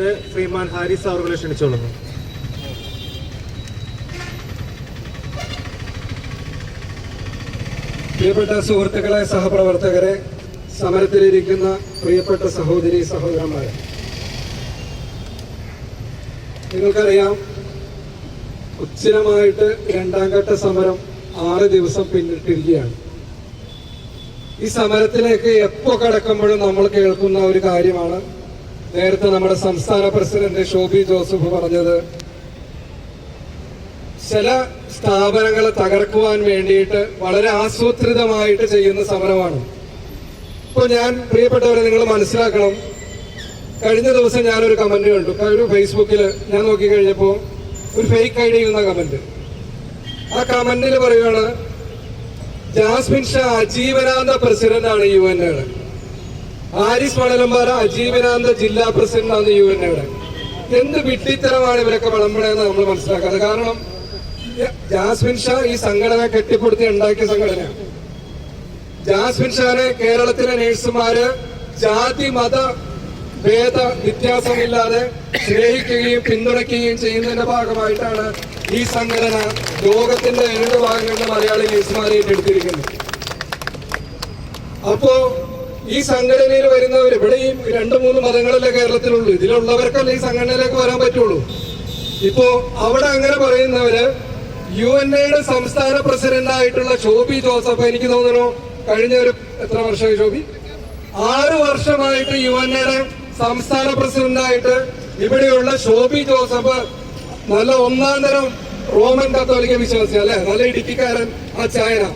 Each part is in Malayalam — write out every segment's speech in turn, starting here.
പ്രസിഡന്റ് ശ്രീമാൻ ഹാരിസ് അവരെ ക്ഷണിച്ചോളുന്നു. പ്രിയപ്പെട്ട സുഹൃത്തുക്കളെ, സഹപ്രവർത്തകരെ, സമരത്തിലിരിക്കുന്ന പ്രിയപ്പെട്ട സഹോദരി സഹോദരന്മാരെ, നിങ്ങൾക്കറിയാം, ഉച്ചിരമായിട്ട് രണ്ടാം ഘട്ട സമരം 6 ദിവസം പിന്നിട്ടിരിക്കുകയാണ്. ഈ സമരത്തിലേക്ക് എപ്പോ കടക്കുമ്പോഴും നമ്മൾ കേൾക്കുന്ന ഒരു കാര്യമാണ്, നേരത്തെ നമ്മുടെ സംസ്ഥാന പ്രസിഡന്റ് ഷോബി ജോസഫ് പറഞ്ഞത്, ചില സ്ഥാപനങ്ങളെ തകർക്കുവാൻ വേണ്ടിയിട്ട് വളരെ ആസൂത്രിതമായിട്ട് ചെയ്യുന്ന സമരമാണ്. ഇപ്പോൾ ഞാൻ, പ്രിയപ്പെട്ടവരെ, നിങ്ങൾ മനസ്സിലാക്കണം, കഴിഞ്ഞ ദിവസം ഞാനൊരു കമന്റ് കണ്ടു. ഒരു ഫേസ്ബുക്കിൽ ഞാൻ നോക്കിക്കഴിഞ്ഞപ്പോൾ ഒരു ഫേക്ക് ഐഡി എന്ന കമന്റ്. ആ കമന്റിൽ പറയുകയാണ്, ജാസ്മിൻ ഷാ അജീവനാന്ത പ്രസിഡന്റാണ് UNAയുടെ, ഹാരിസ് മണലമ്പാറ അജീവനാന്ത ജില്ലാ പ്രസിഡന്റാണ് UNAയുടെ. എന്ത് വിഡ്ഢിത്തരമാണ് ഇവരൊക്കെ വിളമ്പണേന്ന് നമ്മൾ മനസ്സിലാക്കാതെ. കാരണം ജാസ്മിൻ ഷാ ഈ സംഘടന കെട്ടിപ്പടുത്തി ഉണ്ടാക്കിയ സംഘടനയാണ്. ജാസ്മിൻ ഷാനെ കേരളത്തിലെ നേഴ്സുമാര് ജാതി മത ഭേദ വ്യത്യാസമില്ലാതെ സ്നേഹിക്കുകയും പിന്തുണയ്ക്കുകയും ചെയ്യുന്നതിന്റെ ഭാഗമായിട്ടാണ് ഈ സംഘടന ലോകത്തിന്റെ 7 ഭാഗങ്ങളിലെ മലയാളി നേഴ്സുമാരെ ഏറ്റെടുത്തിരിക്കുന്നത്. അപ്പോ ഈ സംഘടനയിൽ വരുന്നവർ, ഇവിടെയും 2-3 മതങ്ങളല്ലേ കേരളത്തിലുള്ളൂ, ഇതിലുള്ളവർക്കല്ലേ ഈ സംഘടനയിലേക്ക് വരാൻ പറ്റുള്ളൂ. ഇപ്പോ അവിടെ അങ്ങനെ പറയുന്നവര് UNAയുടെ സംസ്ഥാന പ്രസിഡന്റായിട്ടുള്ള ഷോബി ജോസഫ്, എനിക്ക് തോന്നുന്നു കഴിഞ്ഞ എത്ര വർഷമായി ഷോബി? 6 വർഷമായിട്ട് UNAയുടെ സംസ്ഥാന പ്രസിഡന്റായിട്ട് ഇവിടെയുള്ള ഷോബി ജോസഫ് നല്ല 1-ാം തരം റോമൻ കത്തോലിക്ക വിശ്വാസി അല്ലെ, നല്ല ഇടുക്കിക്കാരൻ അച്ചായന.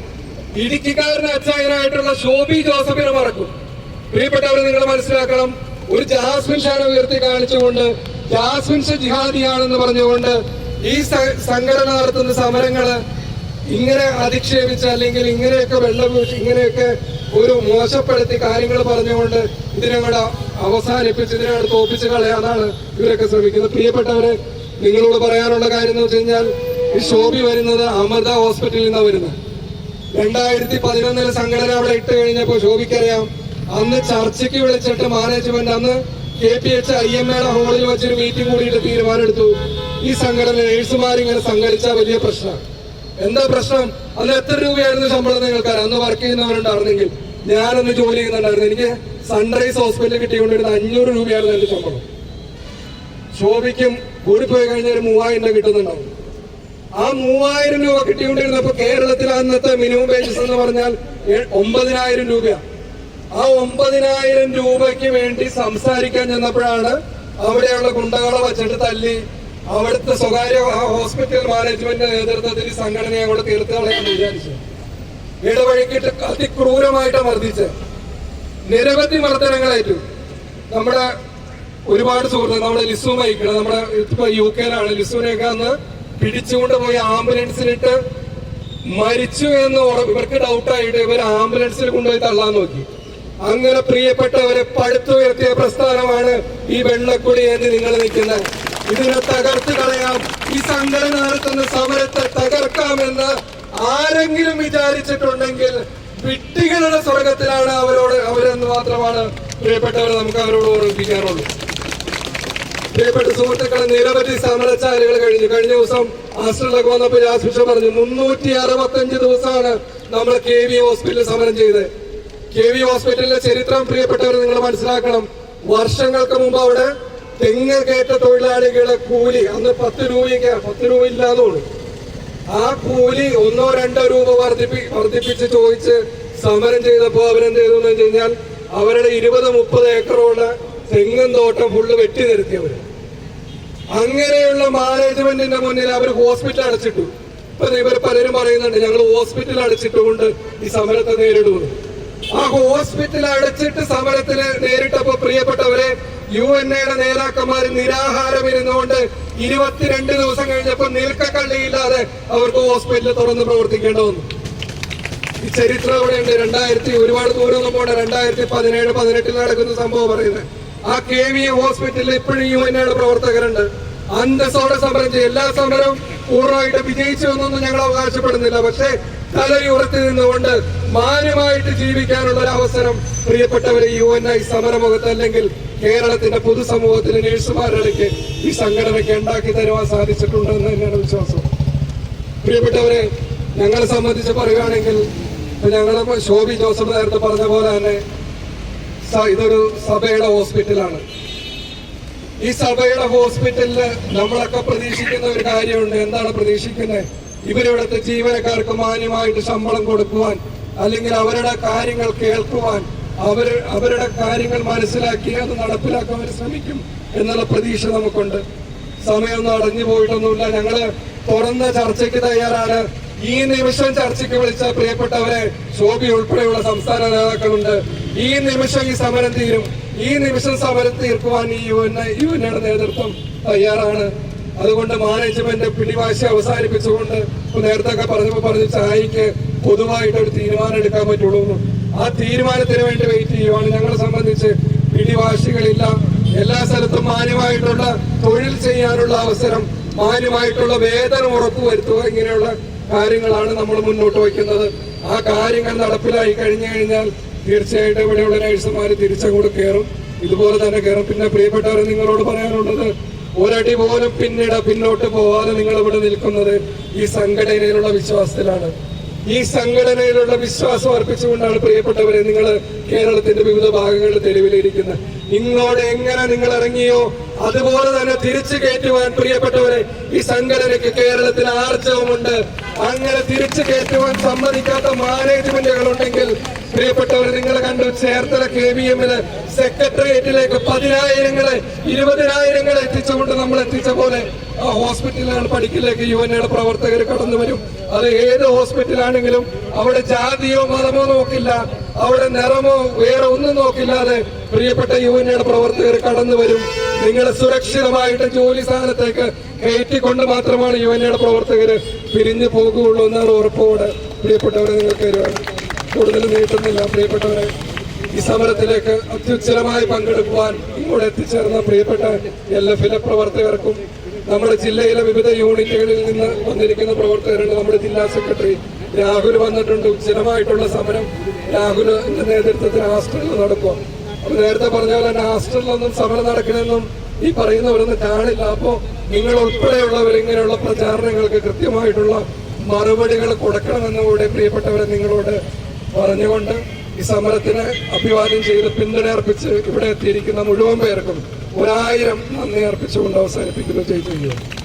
ഇടുക്കിക്കാരൻ അച്ചായനായിട്ടുള്ള ഷോബി ജോസഫിനെ മറക്കും. പ്രിയപ്പെട്ടവരെ, നിങ്ങൾ മനസ്സിലാക്കണം, ഒരു ജാസ്മിൻ ഷാനെ ഉയർത്തി കാണിച്ചുകൊണ്ട്, ജാസ്മിൻ ഷാ ജിഹാദിയാണെന്ന് പറഞ്ഞുകൊണ്ട് ഈ സംഘടന നടത്തുന്ന സമരങ്ങള് ഇങ്ങനെ അധിക്ഷേപിച്ച്, അല്ലെങ്കിൽ ഇങ്ങനെയൊക്കെ വെള്ളപൂശി, ഇങ്ങനെയൊക്കെ ഒരു മോശപ്പെടുത്തി കാര്യങ്ങൾ പറഞ്ഞുകൊണ്ട് ഇതിനങ്ങോട്ട് അവസാനിപ്പിച്ച്, ഇതിനങ്ങോട്ട് തോപ്പിച്ച് കളയാനാണ് ഇവരൊക്കെ ശ്രമിക്കുന്നത്. പ്രിയപ്പെട്ടവരെ, നിങ്ങളോട് പറയാനുള്ള കാര്യം എന്ന് വെച്ച് കഴിഞ്ഞാൽ, ഈ ഷോബി വരുന്നത് അമൃത ഹോസ്പിറ്റലിൽ നിന്നാണ് വരുന്നത്. 2011 സംഘടന അവിടെ ഇട്ട് കഴിഞ്ഞപ്പോൾ ഷോബിക്കറിയാം, അന്ന് ചർച്ചയ്ക്ക് വിളിച്ചിട്ട് മാനേജ്മെന്റ്, അന്ന് KPH IMAയുടെ ഹോളിൽ വെച്ചൊരു മീറ്റിംഗ് കൂടിയിട്ട് തീരുമാനമെടുത്തു, ഈ സംഘടന നേഴ്സുമാരിങ്ങനെ സംഘടിച്ചാൽ വലിയ പ്രശ്നമാണ്. എന്താ പ്രശ്നം? അന്ന് എത്ര രൂപയായിരുന്നു ശമ്പളം നിങ്ങൾക്കറിയാം? അന്ന് വർക്ക് ചെയ്യുന്നവരുണ്ടായിരുന്നെങ്കിൽ, ഞാനന്ന് ജോലി ചെയ്യുന്നുണ്ടായിരുന്നു, എനിക്ക് സൺറൈസ് ഹോസ്പിറ്റലിൽ കിട്ടിക്കൊണ്ടിരുന്ന 500 രൂപയായിരുന്നു എന്റെ ശമ്പളം. ശോഭിക്കും കൂടിപ്പോയി കഴിഞ്ഞാൽ ഒരു 3000 രൂപ കിട്ടുന്നുണ്ടാവും. ആ 3000 രൂപ കിട്ടിക്കൊണ്ടിരുന്നപ്പോ കേരളത്തിൽ അന്നത്തെ മിനിമം വേജസ് എന്ന് പറഞ്ഞാൽ 9000 രൂപയാണ്. ആ 9000 രൂപയ്ക്ക് വേണ്ടി സംസാരിക്കാൻ ചെന്നപ്പോഴാണ് അവിടെയുള്ള ഗുണ്ടകളെ വച്ചിട്ട് തല്ലി അവിടുത്തെ സ്വകാര്യ ഹോസ്പിറ്റൽ മാനേജ്മെന്റ് നേതൃത്വത്തിൽ ഈ സംഘടനയെ അങ്ങോട്ട് തീർത്ത് കളയാന്ന് വിചാരിച്ചു. ഇടവഴിക്കിട്ട് അതിക്രൂരമായിട്ട് മർദ്ദിച്ച് നിരവധി മർദ്ദനങ്ങളേറ്റു. നമ്മുടെ ഒരുപാട് സുഹൃത്തുക്കൾ, നമ്മുടെ ലിസു മൈക്കിള്, നമ്മുടെ ഇപ്പൊ UK-യിലാണ്, ലിസുവിനെയൊക്കെ അന്ന് പിടിച്ചുകൊണ്ട് പോയി ആംബുലൻസിലിട്ട് മരിച്ചു എന്ന് ഇവർക്ക് ഡൗട്ടായിട്ട് ഇവർ ആംബുലൻസിൽ കൊണ്ടുപോയി തള്ളാൻ നോക്കി. അങ്ങനെ പ്രിയപ്പെട്ടവരെ, പടുത്തുയർത്തിയ പ്രസ്ഥാനമാണ് ഈ വെള്ളക്കൊടി എന്ന് നിങ്ങൾ നിൽക്കുന്നത്. ഇതിനെ തകർത്ത് കളയാം, ഈ സംഘടന നടത്തുന്ന സമരത്തെ തകർക്കാമെന്ന് ആരെങ്കിലും വിചാരിച്ചിട്ടുണ്ടെങ്കിൽ വിഡ്ഢികളുടെ സ്വർഗത്തിലാണ് അവരെന്ന് മാത്രമാണ് പ്രിയപ്പെട്ടവരെ നമുക്ക് അവരോട് ഓർമ്മിപ്പിക്കാറുള്ളൂ. പ്രിയപ്പെട്ട സുഹൃത്തുക്കളെ, നിരവധി സമരച്ചാലുകൾ കഴിഞ്ഞ ദിവസം ആശ്രമത്തിലേക്ക് വന്നപ്പോൾ ജാസ്മിൻ ഷാ പറഞ്ഞു, 365 ദിവസമാണ് നമ്മൾ KV ഹോസ്പിറ്റലിൽ സമരം ചെയ്തത്. KV ഹോസ്പിറ്റലിലെ ചരിത്രം പ്രിയപ്പെട്ടവർ നിങ്ങൾ മനസ്സിലാക്കണം. വർഷങ്ങൾക്ക് മുമ്പ് അവിടെ തെങ്ങ് കയറ്റ തൊഴിലാളികളെ കൂലി അന്ന് 10 രൂപ ഇല്ലാന്നുള്ളൂ. ആ കൂലി 1-2 രൂപ വർദ്ധിപ്പിച്ച് ചോദിച്ച് സമരം ചെയ്തപ്പോ അവരെന്ത് ചെയ്തു എന്ന് വെച്ച് കഴിഞ്ഞാൽ, അവരുടെ 20-30 ഏക്കറോട് തെങ്ങും തോട്ടം ഫുള്ള് വെട്ടി നിർത്തിയവര്. അങ്ങനെയുള്ള മാനേജ്മെന്റിന്റെ മുന്നിൽ അവർ ഹോസ്പിറ്റൽ അടച്ചിട്ടു. ഇപ്പൊ ഇവർ പലരും പറയുന്നുണ്ട്, ഞങ്ങൾ ഹോസ്പിറ്റൽ അടച്ചിട്ടുകൊണ്ട് ഈ സമരത്തെ നേരിടുന്നു. ആ ഹോസ്പിറ്റൽ അടച്ചിട്ട് സമരത്തിന് നേരിട്ടപ്പോ പ്രിയപ്പെട്ടവരെ, UNAയുടെ നേതാക്കന്മാർ നിരാഹാരം ഇരുന്നുകൊണ്ട് 22 ദിവസം കഴിഞ്ഞപ്പോ നിൽക്കക്കള്ളിയില്ലാതെ അവർക്ക് ഹോസ്പിറ്റൽ തുറന്ന് പ്രവർത്തിക്കേണ്ടി വന്നു. ഈ ചരിത്രം ഇവിടെയുണ്ട്. ഒരുപാട് ദൂരമൊന്നും പോകണ്ട, 2017-18 നടക്കുന്ന സംഭവം പറയുന്നത്. ആ KV ഹോസ്പിറ്റലിൽ ഇപ്പോഴും UNAയുടെ പ്രവർത്തകരുണ്ട്. അന്തസ്സോടെ സമരം ചെയ്യും. എല്ലാ സമരവും പൂർണ്ണമായിട്ട് വിജയിച്ചു എന്നൊന്നും ഞങ്ങൾ അവകാശപ്പെടുന്നില്ല. പക്ഷേ തലയുറത്തി നിന്നുകൊണ്ട് മാന്യമായിട്ട് ജീവിക്കാനുള്ള ഒരു അവസരം പ്രിയപ്പെട്ടവരെ UNI സമരമുഖത്ത് അല്ലെങ്കിൽ കേരളത്തിന്റെ പൊതുസമൂഹത്തിലെ നഴ്സുമാരുടെ ഈ സംഘടനയ്ക്ക് ഉണ്ടാക്കി തരുവാൻ സാധിച്ചിട്ടുണ്ടെന്ന് തന്നെയാണ് വിശ്വാസം. പ്രിയപ്പെട്ടവരെ, ഞങ്ങളെ സംബന്ധിച്ച് പറയുകയാണെങ്കിൽ ഞങ്ങളുടെ ശോഭി ജോസഫ് നേരത്തെ പറഞ്ഞ പോലെ തന്നെ ഇതൊരു സഭയുടെ ഹോസ്പിറ്റലാണ്. ഈ സഭയുടെ ഹോസ്പിറ്റലില് നമ്മളൊക്കെ പ്രതീക്ഷിക്കുന്ന ഒരു കാര്യമുണ്ട്. എന്താണ് പ്രതീക്ഷിക്കുന്നത്? ഇവരിവിടുത്തെ ജീവനക്കാർക്ക് മാന്യമായിട്ട് ശമ്പളം കൊടുക്കുവാൻ, അല്ലെങ്കിൽ അവരുടെ കാര്യങ്ങൾ കേൾക്കുവാൻ, അവരുടെ കാര്യങ്ങൾ മനസ്സിലാക്കി അത് നടപ്പിലാക്കാൻ അവർ ശ്രമിക്കും എന്നുള്ള പ്രതീക്ഷ നമുക്കുണ്ട്. സമയമൊന്നും അടഞ്ഞു പോയിട്ടൊന്നുമില്ല. ഞങ്ങള് തുറന്ന ചർച്ചയ്ക്ക് തയ്യാറാണ്. ഈ നിമിഷം ചർച്ചയ്ക്ക് വിളിച്ച പ്രിയപ്പെട്ടവരെ, ശോഭി ഉൾപ്പെടെയുള്ള സംസ്ഥാന നേതാക്കളുണ്ട്. ഈ നിമിഷം ഈ സമരം തീരും. ഈ നിമിഷം സമരം തീർക്കുവാൻ ഈ യുവനയുടെ നേതൃത്വം തയ്യാറാണ്. അതുകൊണ്ട് മാനേജ്മെന്റ് പിടിവാശി അവസാനിപ്പിച്ചുകൊണ്ട് നേരത്തെ പറഞ്ഞു ചായക്ക് പൊതുവായിട്ട് ഒരു തീരുമാനം എടുക്കാൻ പറ്റുള്ളൂ. ആ തീരുമാനത്തിന് വേണ്ടി വെയിറ്റ് ചെയ്യുവാണ്. ഞങ്ങളെ സംബന്ധിച്ച് പിടിവാശികളില്ല. എല്ലാ സ്ഥലത്തും മാന്യമായിട്ടുള്ള തൊഴിൽ ചെയ്യാനുള്ള അവസരം, മാന്യമായിട്ടുള്ള വേതനം ഉറപ്പുവരുത്തുക, ഇങ്ങനെയുള്ള കാര്യങ്ങളാണ് നമ്മൾ മുന്നോട്ട് വയ്ക്കുന്നത്. ആ കാര്യങ്ങൾ നടപ്പിലായി കഴിഞ്ഞു കഴിഞ്ഞാൽ തീർച്ചയായിട്ടും ഇവിടെയുള്ള നഴ്സുമാര് തിരിച്ചങ്ങോട്ട് കയറും, ഇതുപോലെ തന്നെ കയറും. പിന്നെ പ്രിയപ്പെട്ടവരെ, നിങ്ങളോട് പറയാനുള്ളത്, ഒരടി പോലും പിന്നോട്ട് പോവാതെ നിങ്ങൾ ഇവിടെ നിൽക്കുന്നത് ഈ സംഘടനയിലുള്ള വിശ്വാസത്തിലാണ്. ഈ സംഘടനയിലുള്ള വിശ്വാസം അർപ്പിച്ചുകൊണ്ടാണ് പ്രിയപ്പെട്ടവരെ നിങ്ങൾ കേരളത്തിന്റെ വിവിധ ഭാഗങ്ങളിൽ തെരുവിലിരിക്കുന്നത്. ഇങ്ങോട്ട് എങ്ങനെ നിങ്ങൾ ഇറങ്ങിയോ അതുപോലെ തന്നെ തിരിച്ചു കയറ്റുവാൻ പ്രിയപ്പെട്ടവരെ ഈ സംഘടനയ്ക്ക് കേരളത്തിൽ ആർജവമുണ്ട്. അങ്ങനെ തിരിച്ചു കയറ്റുവാൻ സമ്മതിക്കാത്ത മാനേജ്മെന്റുകളുണ്ടെങ്കിൽ പ്രിയപ്പെട്ടവർ, നിങ്ങൾ കണ്ടു ചേർത്തല KVM-ല് സെക്രട്ടേറിയറ്റിലേക്ക് 10,000-ങ്ങളെ 20,000-ങ്ങളെ എത്തിച്ചുകൊണ്ട് നമ്മൾ എത്തിച്ച പോലെ ആ ഹോസ്പിറ്റലാണ് പടിക്കലേക്ക് UNI-യുടെ പ്രവർത്തകർ കടന്നു വരും. അത് ഏത് ഹോസ്പിറ്റലാണെങ്കിലും അവിടെ ജാതിയോ മതമോ നോക്കില്ല, അവിടെ നിറമോ വേറെ ഒന്നും നോക്കില്ലാതെ പ്രിയപ്പെട്ട UNI-യുടെ പ്രവർത്തകർ കടന്നു വരും. നിങ്ങളെ സുരക്ഷിതമായിട്ട് ജോലി സ്ഥാനത്തേക്ക് കയറ്റിക്കൊണ്ട് മാത്രമാണ് UNI-യുടെ പ്രവർത്തകർ പിരിഞ്ഞു പോകുകയുള്ളൂ എന്നാണ് ഉറപ്പോടെ പ്രിയപ്പെട്ടവരെ നിങ്ങൾക്ക് തരുവാണ്. കൂടുതൽ നീട്ടുന്നില്ല. പ്രിയപ്പെട്ടവരെ, ഈ സമരത്തിലേക്ക് അത്യുജ്വലമായി പങ്കെടുക്കുവാൻ ഇങ്ങോട്ട് എത്തിച്ചേർന്ന പ്രിയപ്പെട്ട LF-ലെ പ്രവർത്തകർക്കും, നമ്മുടെ ജില്ലയിലെ വിവിധ യൂണിറ്റുകളിൽ നിന്ന് വന്നിരിക്കുന്ന പ്രവർത്തകരുണ്ട്. നമ്മുടെ ജില്ലാ സെക്രട്ടറി രാഹുൽ വന്നിട്ടുണ്ട്. ഉജ്ജ്വലമായിട്ടുള്ള സമരം രാഹുലിന്റെ നേതൃത്വത്തിൽ ഹാസ്റ്റലിൽ നടക്കുക. അപ്പൊ നേരത്തെ പറഞ്ഞ പോലെ തന്നെ ഹാസ്റ്റലിലൊന്നും സമരം നടക്കണമെന്നും ഈ പറയുന്നവരൊന്നും കാണില്ല. അപ്പോ നിങ്ങൾ ഉൾപ്പെടെയുള്ളവർ ഇങ്ങനെയുള്ള പ്രചാരണങ്ങൾക്ക് കൃത്യമായിട്ടുള്ള മറുപടികൾ കൊടുക്കണമെന്നുകൂടെ പ്രിയപ്പെട്ടവരെ നിങ്ങളോട് പറഞ്ഞുകൊണ്ട് ഈ സമരത്തിന് അഭിവാദ്യം ചെയ്ത് പിന്തുണ അർപ്പിച്ച് ഇവിടെ എത്തിയിരിക്കുന്ന മുഴുവൻ പേർക്കും 1000 നന്ദി അർപ്പിച്ചുകൊണ്ട് അവസാനിപ്പിക്കുന്നു. ജയ് ജയ്.